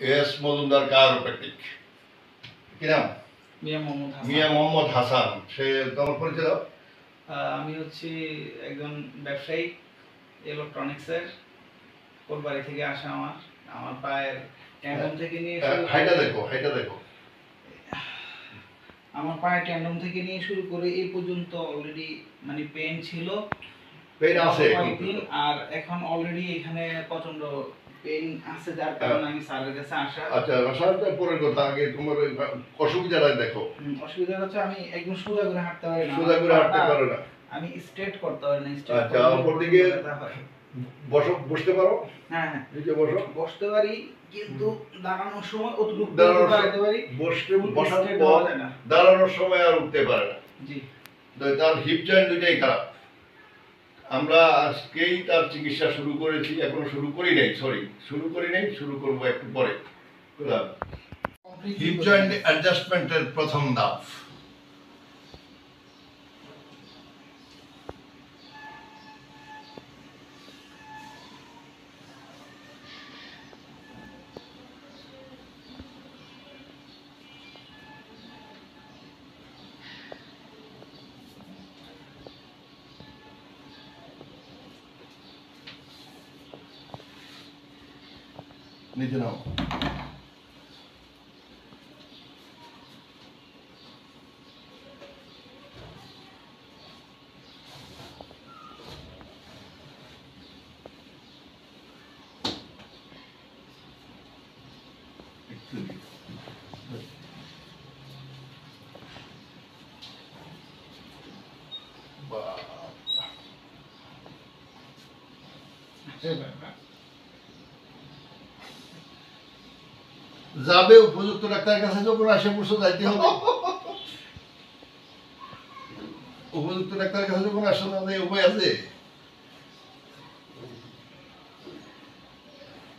A S Mojumder Chiropractic কি নাম? মিয়া মোহাম্মদ হাসান। সে তোমার পরিচয় দাও। আমি হচ্ছি একজন ব্যবসায়ী ইলেকট্রনিক্সের। কোলবাড়ি থেকে আসা আমার পায়ের ট্যান্ডন থেকে নিয়ে হাইটা দেখো আমার পায়ের ট্যান্ডন থেকে নিয়ে শুরু করে এই পর্যন্ত অলরেডি মানে পেইন ছিল, পেইন আছে কয়েকদিন, আর এখন অলরেডি এখানে প্রচন্ড পেইন আছে, যার কারণে আমি স্যারের কাছে আসা। আচ্ছা, আসাটা পরের কথা, আগে তোমার অসুবিধাটা দেখো। অসুবিধা হচ্ছে আমি একদম সোজা করে হাঁটতে পারি না, সোজা করে হাঁটতে পারো না, আমি স্ট্রেট করতে পারি না। আচ্ছা, অপর দিকে বসতে পারো? হ্যাঁ, নিচে বসতে পারি, কিন্তু দাঁড়ানোর সময় অতটুকু দাঁড়াতে পারি, দাঁড়ানোর সময় আর উঠতে পারে না। জি, তার হিপ জয়েন্ট দুইটাই খারাপ। আমরা আজকেই তার চিকিৎসা শুরু করেছি, এখনো শুরু করি নাই, শুরু করবো একটু পরে। হিপ জয়েন্ট অ্যাডজাস্টমেন্টের প্রথম ধাপ। নিচে নাও। যাবে উপযুক্ত ডাক্তারের কাছে, যখন আসে পড়ছো যাইতে হবে। উপযুক্ত ডাক্তারের কাছে যখন আসো না, উপায় আছে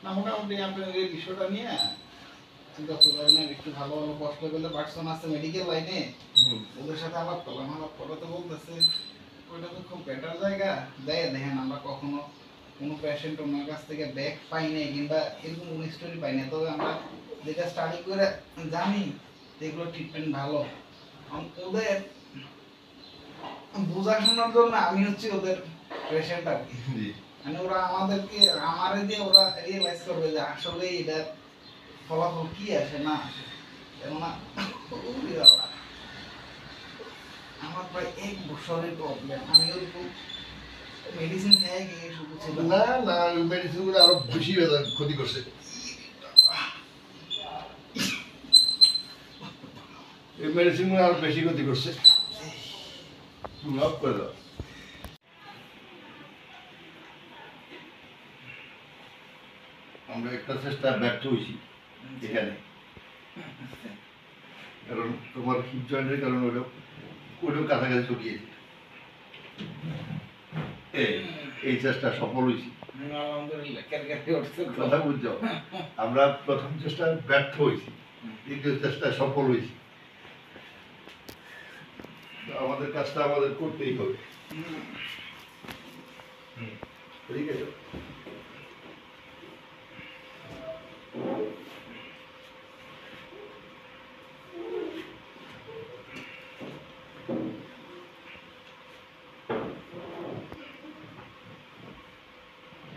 না? মোটামুটি আপনার এই বিষয়টা নিয়ে একটু ভালো কষ্ট করলে পার্সন আছে মেডিকেল লাইনে, ওদের সাথে আলাপ করাতে বলতেছে ওইটা তো খুব বেটার জায়গা। দেখেন আমরা কখনো কোনো পেশেন্ট ওনার কাছ থেকে ব্যাক পাই নাই, কিংবা এরকম কোনো স্টোরি পাই না, তবে আমরা যেটা স্টাডি করে জানি এগুলো ট্রিটমেন্ট ভালো। ওদের বোঝাশোনার জন্য আমি হচ্ছি ওদের পেশেন্ট আর কি। মানে ওরা আমারে দিয়ে ওরা রিয়েলাইজ করবে যে আসলে এটা ফলাফল কি আসে না আসে। কেননা আমার প্রায় 1 বছরের প্রবলেম, আমি ওরকম মেডিসিন খেয়ে গিয়ে শুধু ছিল না, মেডিসিনগুলো আরো বেশি ক্ষতি করছে। এই মেডিসিনগুলো আরো বেশি ক্ষতি করছে। লক করে দাও। আমরা একটা চেষ্টা ব্যর্থ হয়েছি এখানে, কারণ তোমার হিপ জয়েন্টের কারণে ওইটাও কাছাকাছি চলিয়েছে। এই চেষ্টা সফল হয়েছি, কথা বুঝছো? আমরা প্রথম চেষ্টা ব্যর্থ হয়েছি, দ্বিতীয় চেষ্টা সফল হয়েছি। আমাদের কাজটা আমাদের করতেই হবে, ঠিক আছে?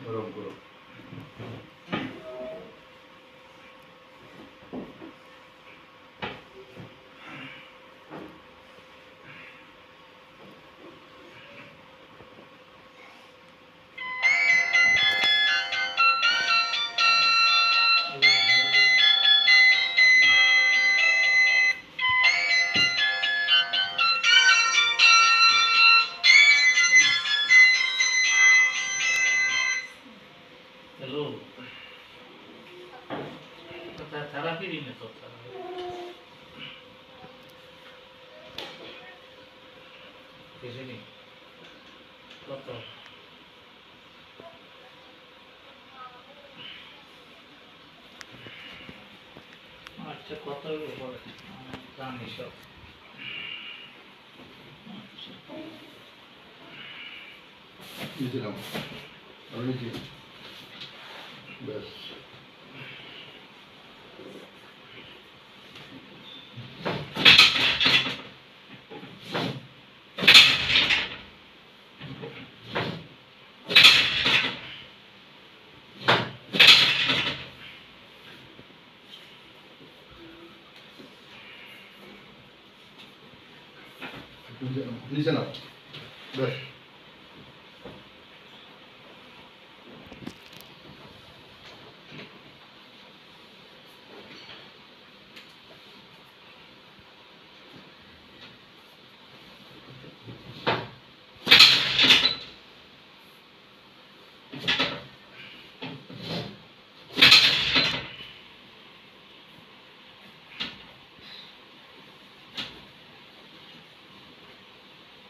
গরম করো। থেরাপি দিনে তো কিছুদিন কত আচ্ছা, কত উপরে জানি সব। নিচে নাও, আর নিচে ব্যাস। নিচে নাও বেশ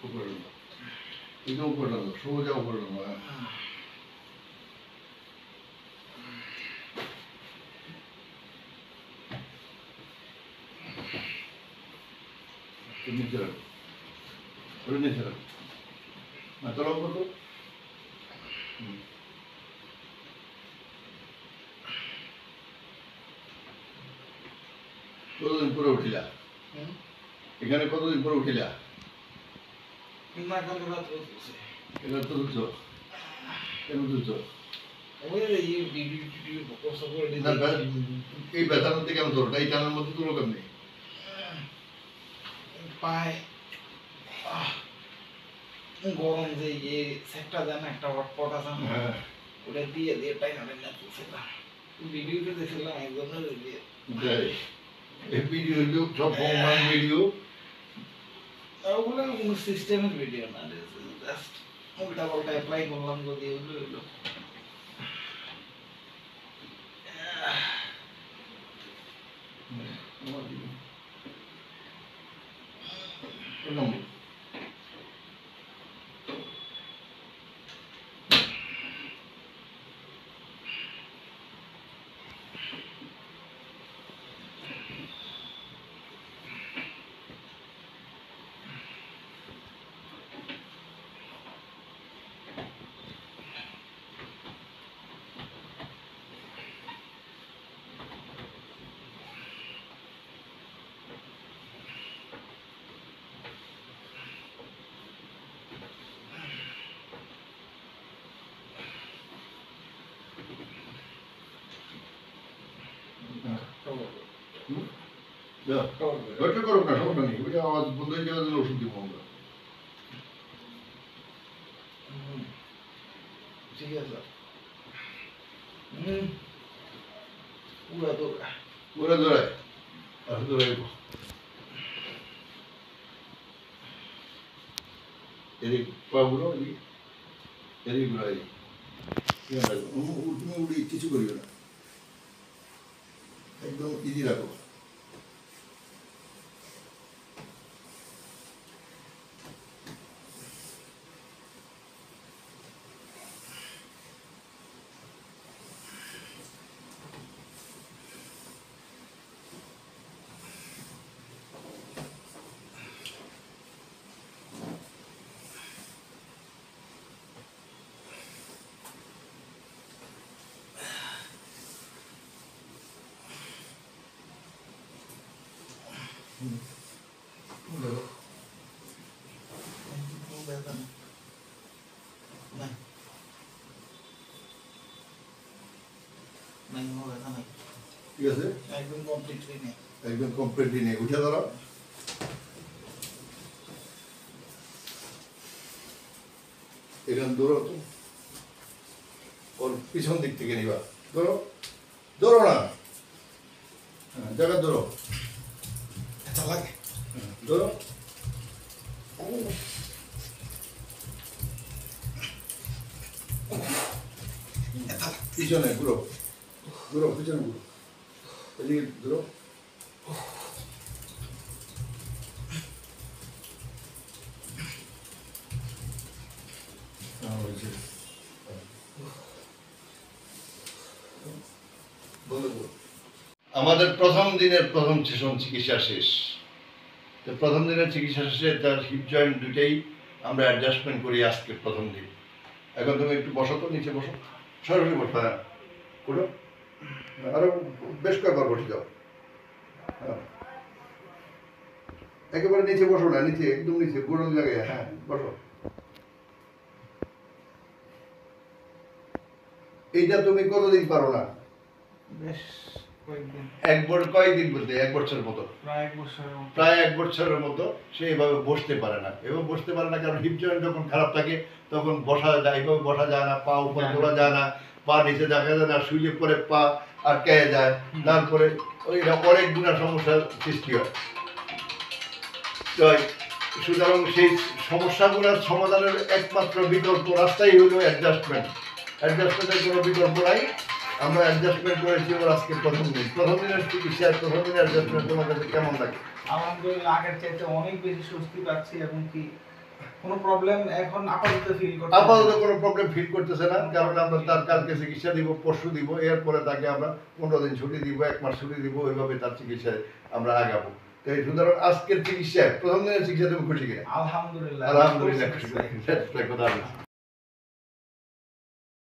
উপরে নাও এটা উপরে নাও সোজা উপরে নাও নিচে রাখো ওটা নিচে রাখো তোলা উপর তো কতদিন পরে উঠিলা এখানে কতদিন পরে উঠিলা না কাল রাত্রে উঠছে এটা তো দুধ কেন দুধ ওই এই ভিডিও পোস্ট করে না দিই এই ব্যথার মধ্যে কেমন তোর এই টানার মধ্যে তোর কেমনি পায় গরম যে ইয়ে সেটটা দেন একটা হটপট আছে না হ্যাঁ ওটা দিয়ে দিয়ে টাইম আনে না তুলছিলাম ভিডিওতে দেখছিলাম একজনের দিয়ে এই ভিডিও সব কমন ভিডিও ওগুলো কোনো সিস্টেমের ভিডিও না জাস্ট উল্টা পাল্টা অ্যাপ্লাই করলাম যদি ওগুলো এগুলো ওটা করো না সমস্যা নেই ওইটা আওয়াজ বন্ধ হয়ে যাওয়ার জন্য ওষুধ দিব আমরা ঠিক আছে পুরা দৌড়া ওরা দৌড়ায় আর দৌড়াইব এদিক পাগুলো এদিক ঘুরাই তুমি উড়ি কিছু করিও না একদম ইজি রাখো ঠিক আছে একদম কমপ্লিটলি নেই একদম কমপ্লিটলি নেই উঠে ধরো এখানে দৌড়ো তো ওর পিছন দিক থেকে নিবা ধরো ধরো না জায়গা ধরো এটা লাগে ধরো পিছনে ঘুরো ঘুরো পিছনে ঘুরো এদিকে ঘুরো আমাদের প্রথম দিনের প্রথম সেশন চিকিৎসা শেষ তো প্রথম দিনের চিকিৎসা শেষে তার হিপ জয়েন্ট দুটেই আমরা অ্যাডজাস্টমেন্ট করি আজকে প্রথম দিন এখন তুমি একটু বসো তো নিচে বসো সরাসরি বসো হ্যাঁ উঠো আরো বেশ কয়েকবার বসে যাও হ্যাঁ একেবারে নিচে বসো না নিচে একদম নিচে গোড়াল জায়গায় হ্যাঁ বসো এইটা তুমি কতদিন পারো না বেশ কয়েকদিন কয়েকদিন বলতে 1 বছর মতো, প্রায় 1 বছরের মতো। প্রায় 1 বছরের মতো সে এইভাবে বসতে পারে না। এবং বসতে পারে না কারণ হিপ জয়েন্ট যখন খারাপ থাকে তখন বসা যায়, এইভাবে বসা যায় না, পা উপরে তোলা যায় না, পা নিচে দেখা যায় না, শুয়ে পরে পা আটকায় যায়, তারপরে ওইটা অনেক গুণা সমস্যার সৃষ্টি হয়। তো সুতরাং সেই সমস্যাগুলোর সমাধানের একমাত্র বিকল্প রাস্তাই হলো অ্যাডজাস্টমেন্ট। অ্যাডজাস্টমেন্টের কোনো বিকল্প নাই। আমরা অ্যাডজাস্টমেন্ট করেছি ওর আজকে প্রথম দিনের চিকিৎসা, প্রথম দিনের অ্যাডজাস্টমেন্ট তোমার কাছে কেমন লাগে? আলহামদুলিল্লাহ আগের চাইতে অনেক বেশি স্বস্তি পাচ্ছি এবং কি কোনো প্রবলেম এখন আপাতত ফিল করতে আপাতত কোনো প্রবলেম ফিল করতেছে না, কারণ আমরা তার কালকে চিকিৎসা দিব, পরশু দিব, এরপরে তাকে আমরা 15 দিন ছুটি দিব, 1 মাস ছুটি দিব, ওইভাবে তার চিকিৎসায় আমরা আগাবো। তো এই সুতরাং আজকের চিকিৎসা, প্রথম দিনের চিকিৎসা তুমি খুশি কিনা? আলহামদুলিল্লাহ আলহামদুলিল্লাহ খুশি।